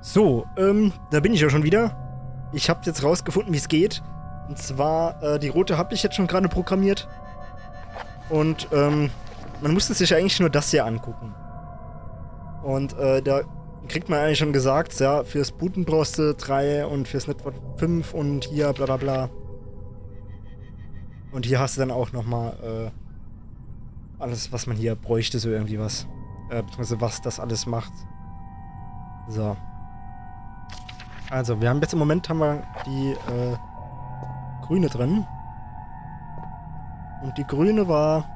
So, da bin ich ja schon wieder. Ich habe jetzt rausgefunden, wie es geht. Und zwar, die rote habe ich jetzt schon gerade programmiert. Und, man musste sich eigentlich nur das hier angucken. Und, da kriegt man eigentlich schon gesagt, ja, fürs Booten brauchst du 3 und fürs Network 5 und hier bla bla bla. Und hier hast du dann auch nochmal, alles, was man hier bräuchte, so irgendwie was. Beziehungsweise was das alles macht. So. Also, wir haben jetzt im Moment haben wir die, grüne drin. Und die grüne war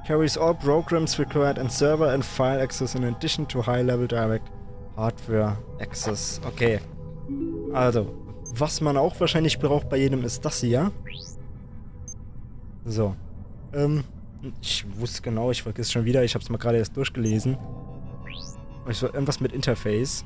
carries all programs required in server and file access in addition to high-level direct hardware access. Okay. Also, was man auch wahrscheinlich braucht bei jedem ist das hier. So. Ich wusste genau, ich vergesse schon wieder, ich habe es mal gerade erst durchgelesen. Ich soll irgendwas mit Interface.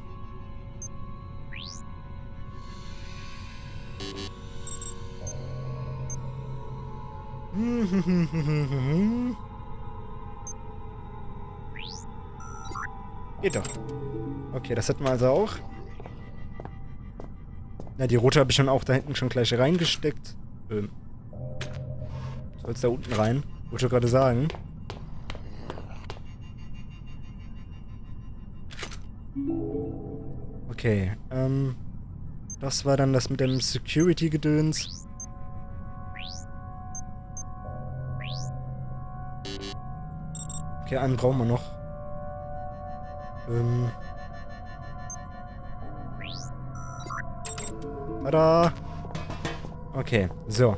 Geht doch. Okay, das hätten wir also auch. Na, die rote habe ich dann auch da hinten schon gleich reingesteckt. Soll's da unten rein? Wollte ich gerade sagen. Okay, das war dann das mit dem Security-Gedöns. Okay, einen brauchen wir noch. Tada! Okay, so.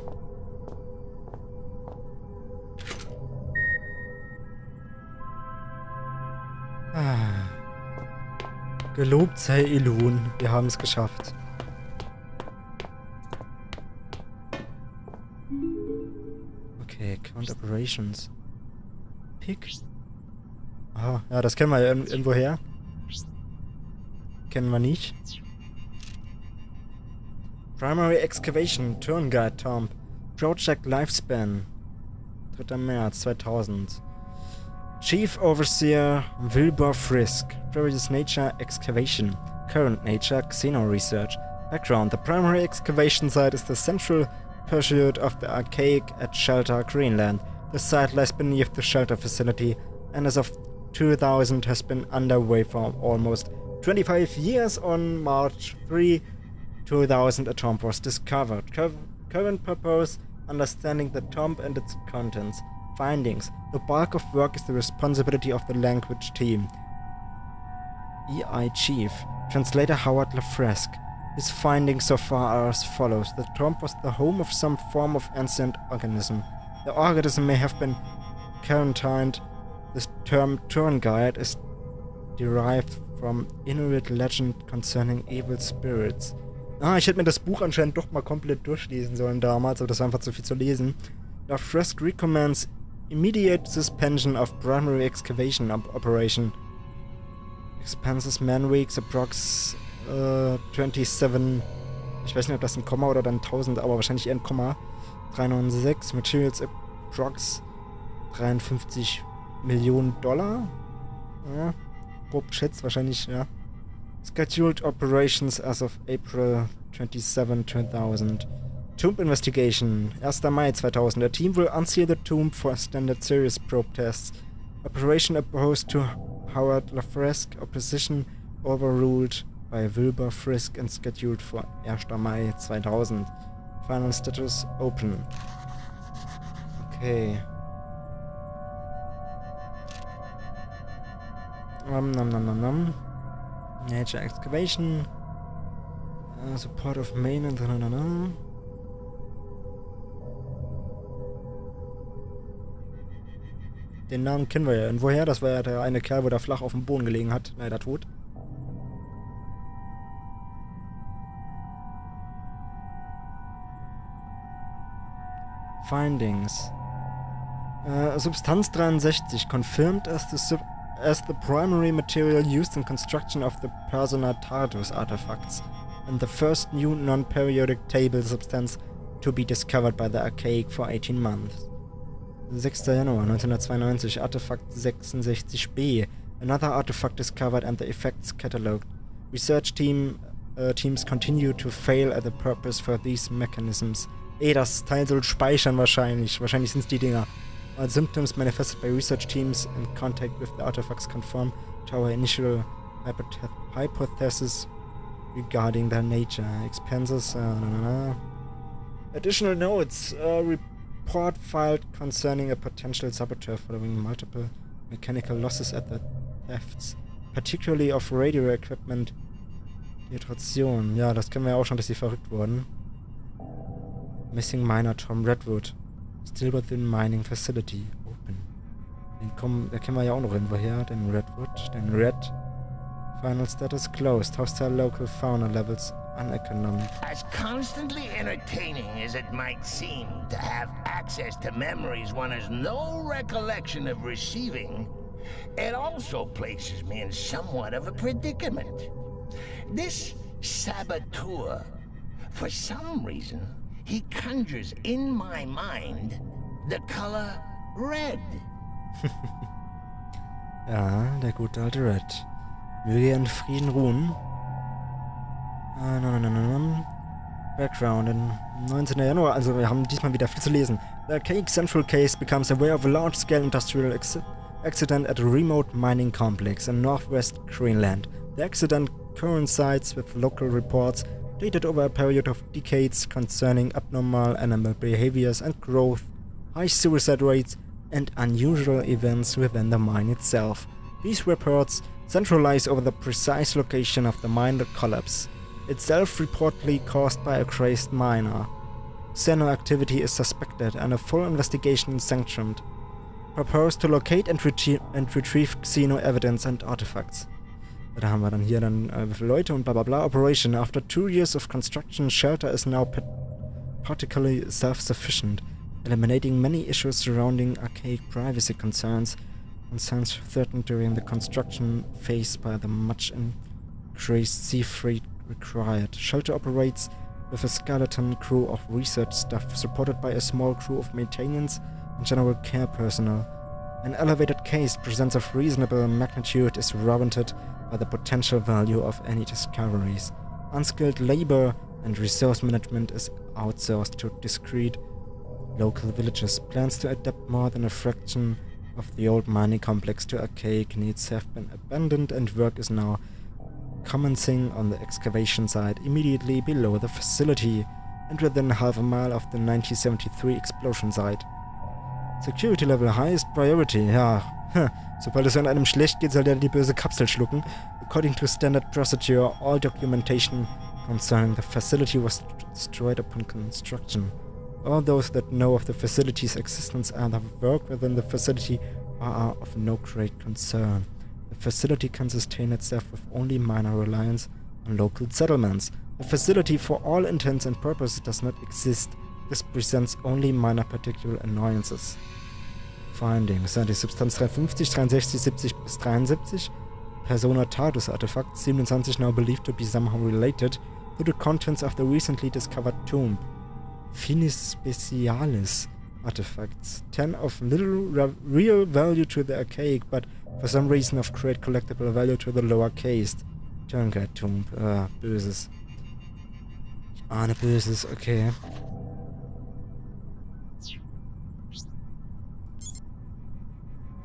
Gelobt sei Elun, wir haben es geschafft. Okay, Count Operations. Pick. Aha, ja, das kennen wir ja irgendwo her. Kennen wir nicht. Primary Excavation, Turn Guide Tomb. Project Lifespan. 3. März 2000. Chief Overseer Wilbur Frisk. Previous Nature Excavation. Current Nature Xeno Research. Background: the primary excavation site is the central pursuit of the archaic at Shelter, Greenland. The site lies beneath the shelter facility and as of 2000 has been underway for almost 25 years. On March 3, 2000 a tomb was discovered. Current purpose: understanding the tomb and its contents. Findings: the bulk of work is the responsibility of the language team. EI Chief, Translator Howard LaFresque. His findings so far are as follows. The tomb was the home of some form of ancient organism. The organism may have been quarantined. The term Turn Guide is derived from Inuit legend concerning evil spirits. Ich hätte mir das Buch anscheinend doch mal komplett durchlesen sollen damals, aber das war einfach zu viel zu lesen. LaFresque recommends immediate suspension of primary excavation operation. Expenses man weeks approx 27. Ich weiß nicht, ob das ein Komma oder dann 1000, aber wahrscheinlich eher ein Komma. 396. Materials approx 53 Millionen Dollar. Ja, grob geschätzt wahrscheinlich, ja. Scheduled operations as of April 27, 2000. Tomb Investigation, 1. Mai 2000. A team will unseal the tomb for standard serious probe tests. Operation opposed to Howard LaFresque. Opposition overruled by Wilbur Frisk and scheduled for 1. Mai 2000. Final status open. Okay. Nature excavation. Support of main and Den Namen kennen wir ja irgendwoher. Das war ja der eine Kerl, wo der flach auf dem Boden gelegen hat. Leider tot. Findings. Substanz 63 confirmed as the primary material used in construction of the Persona Tardus artifacts and the first new non-periodic table substance to be discovered by the archaic for 18 months. 6. Januar 1992, Artefakt 66b. Another artifact discovered and the effects catalogued. Research teams continue to fail at the purpose for these mechanisms. Das Teil soll speichern wahrscheinlich. Wahrscheinlich sind es die Dinger. All symptoms manifested by research teams in contact with the artifacts conform to our initial hypothesis regarding their nature. Expenses, Additional notes. Report filed concerning a potential saboteur following multiple mechanical losses at the thefts, particularly of radio equipment. Detonation. Ja, das kennen wir ja auch schon, dass sie verrückt wurden. Missing Miner Tom Redwood. Still within mining facility. Open. Da kennen wir ja auch noch irgendwoher. Den Redwood. Den Red. Final status closed. Hostile local fauna levels uneconomic. As constantly entertaining as it might seem to have access to memories one has no recollection of receiving, it also places me in somewhat of a predicament. This saboteur, for some reason, he conjures in my mind the color red. Ja, der gute alte Red. Möge er in Frieden ruhen. Background. 19. Januar, also wir haben diesmal wieder viel zu lesen. The Archaic Central Case becomes aware of a large-scale industrial accident at a remote mining complex in northwest Greenland. The accident coincides with local reports dated over a period of decades concerning abnormal animal behaviors and growth, high suicide rates, and unusual events within the mine itself. These reports centralize over the precise location of the mine collapse, itself reportedly caused by a crazed miner. Xeno activity is suspected and a full investigation is sanctioned. Propose to locate and retrieve Xeno evidence and artifacts. Da haben wir dann hier Leute und bla bla bla. Operation. After 2 years of construction, shelter is now particularly self-sufficient, eliminating many issues surrounding archaic privacy concerns threatened during the construction phase by the much increased sea freight required. Shelter operates with a skeleton crew of research staff, supported by a small crew of maintenance and general care personnel. An elevated case presents of reasonable magnitude is warranted by the potential value of any discoveries. Unskilled labor and resource management is outsourced to discrete local villages. Plans to adapt more than a fraction of the old mining complex to archaic needs have been abandoned, and work is now commencing on the excavation site immediately below the facility and within half a mile of the 1973 explosion site. Security level highest priority. Ja, sobald es an einem schlecht geht, soll der die böse Kapsel schlucken. According to standard procedure, all documentation concerning the facility was destroyed upon construction. All those that know of the facility's existence and have worked within the facility are of no great concern. The facility can sustain itself with only minor reliance on local settlements. The facility, for all intents and purposes, does not exist. This presents only minor particular annoyances. Findings. Die Substanz 350, 63, 70 bis 73. Persona Tardus Artifact 27 now believed to be somehow related to the contents of the recently discovered tomb. Finis Specialis Artifacts. 10 of little real value to the archaic, but for some reason of great collectible value to the lower caste. Turnguide Tomb. Böses. Ahne Böses, okay.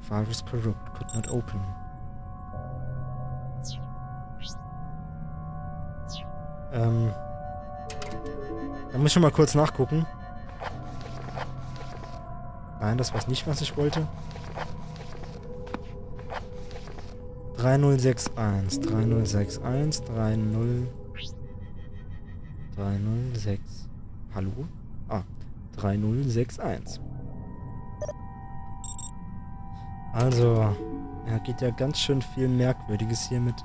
File was corrupt, could not open. Da muss ich mal kurz nachgucken. Nein, das war nicht, was ich wollte. 3061, 3061, 306. Hallo? 3061. Also, ja, geht ja ganz schön viel Merkwürdiges hier mit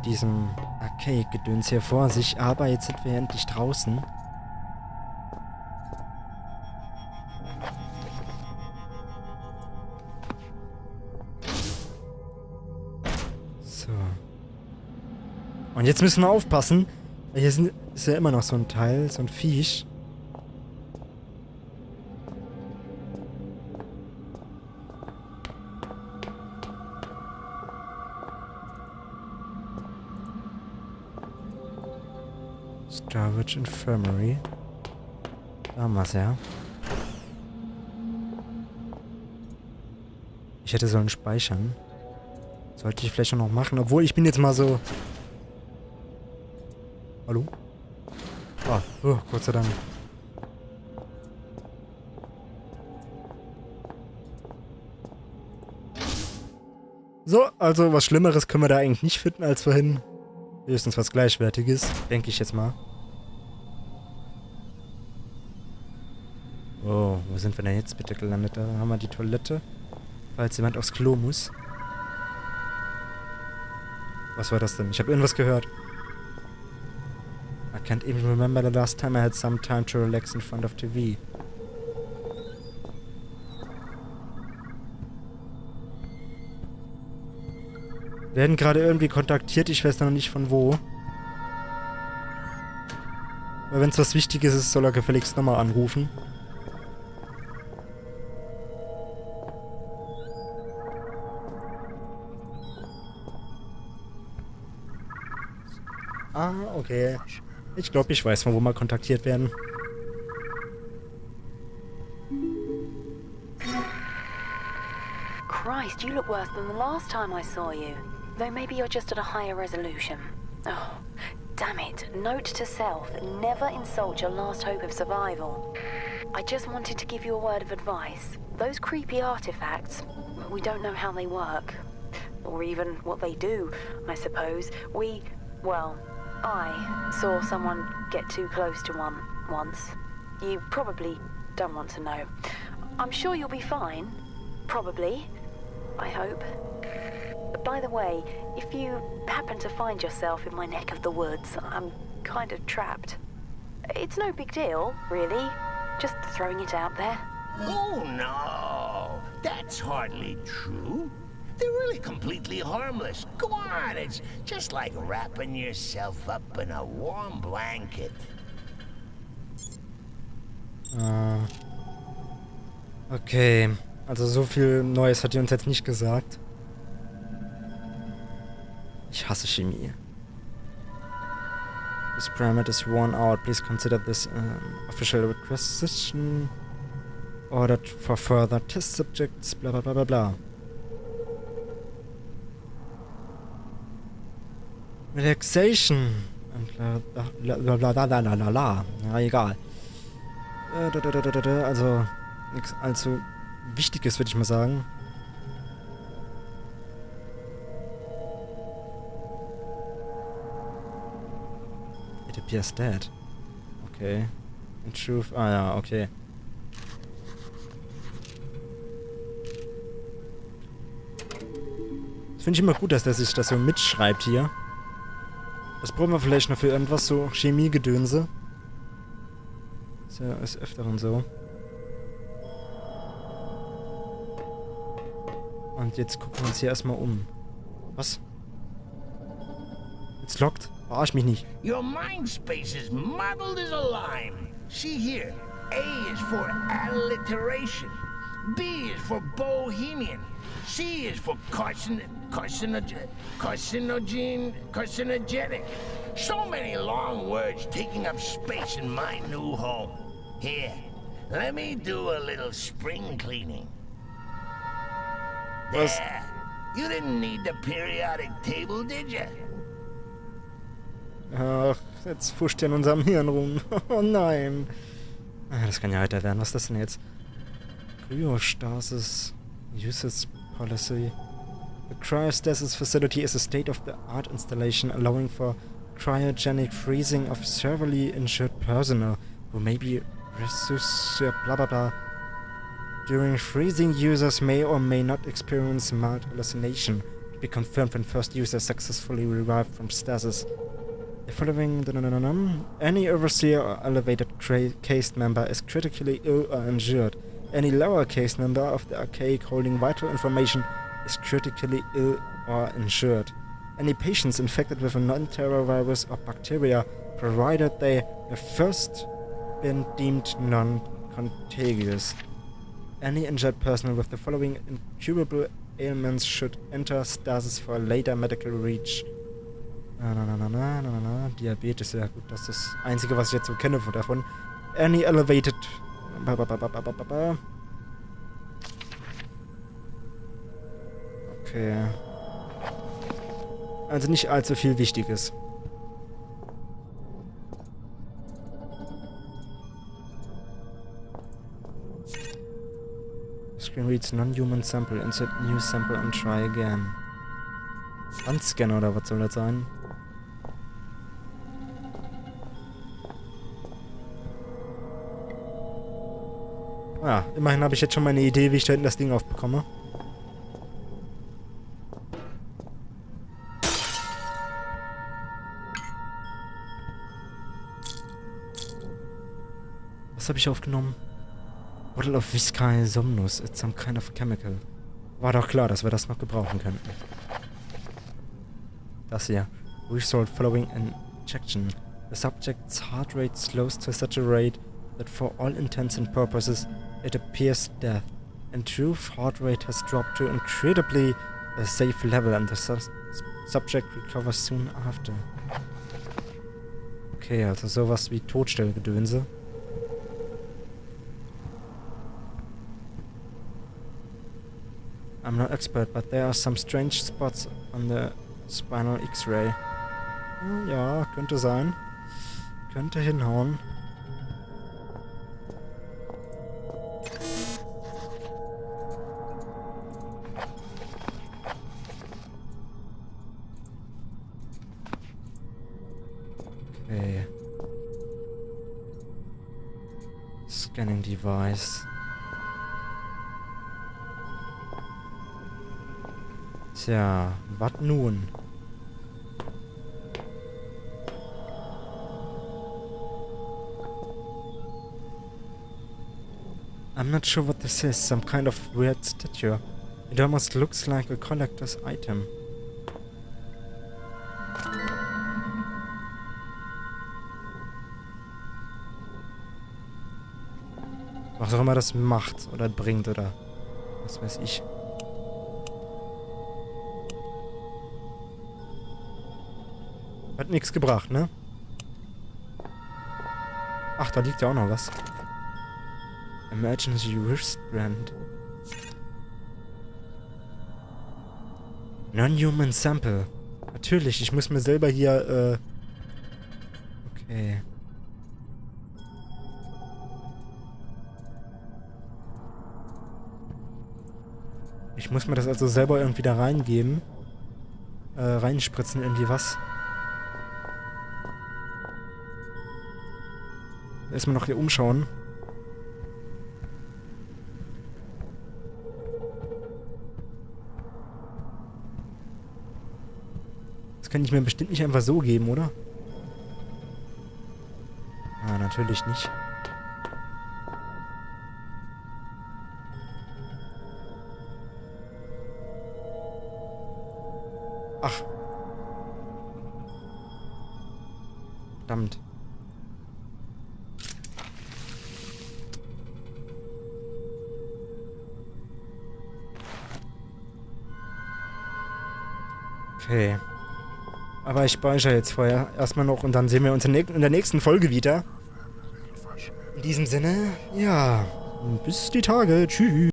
diesem Archaic-Gedöns hier vor sich. Aber jetzt sind wir endlich draußen. So. Und jetzt müssen wir aufpassen. Hier ist ja immer noch so ein Teil, so ein Viech. Storage Infirmary. Da haben wir's, ja. Ich hätte sollen speichern. Sollte ich vielleicht auch noch machen, obwohl ich bin jetzt mal so... Hallo? Ah, oh, Gott sei Dank. So, also was Schlimmeres können wir da eigentlich nicht finden als vorhin. Höchstens was Gleichwertiges, denke ich jetzt mal. Oh, wo sind wir denn jetzt bitte gelandet? Da haben wir die Toilette. Falls jemand aufs Klo muss. Was war das denn? Ich habe irgendwas gehört. I can't even remember the last time I had some time to relax in front of TV. Werden gerade irgendwie kontaktiert, ich weiß noch nicht von wo. Aber wenn es was Wichtiges ist, soll er gefälligst nochmal anrufen. Ah, okay. Ich glaube, ich weiß, von wo wir kontaktiert werden. Christ, you look worse than the last time I saw you. Though maybe you're just at a higher resolution. Oh, damn it. Note to self, never insult your last hope of survival. I just wanted to give you a word of advice. Those creepy artifacts, we don't know how they work. Or even what they do, I suppose. I saw someone get too close to one once. You probably don't want to know. I'm sure you'll be fine. Probably. I hope. But by the way, if you happen to find yourself in my neck of the woods, I'm kind of trapped. It's no big deal, really. Just throwing it out there. Oh, no. That's hardly true. They're really completely harmless. Go on, it's just like wrapping yourself up in a warm blanket. Okay. Also so viel Neues hat die uns jetzt nicht gesagt. Ich hasse Chemie. This pyramid is worn out. Please consider this an official requisition. Ordered for further test subjects. Bla bla bla bla bla. Relaxation. Bla bla bla bla bla bla bla. Ja, egal. Also, nichts allzu Wichtiges, würde ich mal sagen. It appears dead. Okay. In truth. Ah ja, okay. Das finde ich immer gut, dass der sich das so mitschreibt hier. Das brauchen wir vielleicht noch für irgendwas, so Chemiegedönse. Ist ja des Öfteren so. Und jetzt gucken wir uns hier erstmal um. Was? It's locked? Verarsch mich nicht. Your mind space is muddled as a lime. See here. A is for alliteration. B is for bohemian. C is for carcinogenic. So many long words taking up space in my new home. Here, let me do a little spring cleaning. Was? There. You didn't need the periodic table, did you? Ach, jetzt fuscht er in unserem Hirn rum. Oh nein. Das kann ja heiter werden. Was ist das denn jetzt? Cryostasis Usage Policy. The cryostasis facility is a state-of-the-art installation allowing for cryogenic freezing of severely injured personnel who may be blah blah blah. During freezing, users may or may not experience mild hallucination. To be confirmed when first users successfully revived from stasis. The following... Any overseer or elevated caste member is critically ill or injured. Any lower caste member of the archaic holding vital information is critically ill or injured. Any patients infected with a non-terror virus or bacteria, provided they have first been deemed non-contagious. Any injured person with the following incurable ailments should enter stasis for later medical reach. Diabetes, ja gut, das ist das Einzige, was ich jetzt so kenne von davon. Any elevated... Okay. Also nicht allzu viel Wichtiges. Screen reads non-human sample. Insert new sample and try again. Handscanner oder was soll das sein? Ja, immerhin habe ich jetzt schon mal eine Idee, wie ich da hinten das Ding aufbekomme. Was habe ich aufgenommen? Bottle of Viscae Somnus. It's some kind of chemical. War doch klar, dass wir das noch gebrauchen könnten. Das hier. Result following injection. The subject's heart rate slows to such a rate that for all intents and purposes it appears death. In truth, heart rate has dropped to incredibly a safe level and the subject recovers soon after. Okay, also sowas wie Todstellgedönse. I'm not expert, but there are some strange spots on the spinal X-ray. Ja, könnte sein. Könnte hinhauen. Okay. Scanning device. Tja, was nun? I'm not sure what this is, some kind of weird statue. It almost looks like a collector's item. Was auch immer das macht oder bringt oder was weiß ich. Hat nichts gebracht, ne? Ach, da liegt ja auch noch was. Emergency Wristband. Non-human Sample. Natürlich, ich muss mir selber hier, okay. Ich muss mir das also selber irgendwie da reingeben. Reinspritzen, irgendwie was. Erstmal noch hier umschauen. Das kann ich mir bestimmt nicht einfach so geben, oder? Ah, natürlich nicht. Ach. Verdammt. Okay. Aber ich speichere jetzt vorher erstmal noch und dann sehen wir uns in der nächsten Folge wieder. In diesem Sinne, ja, bis die Tage. Tschüss.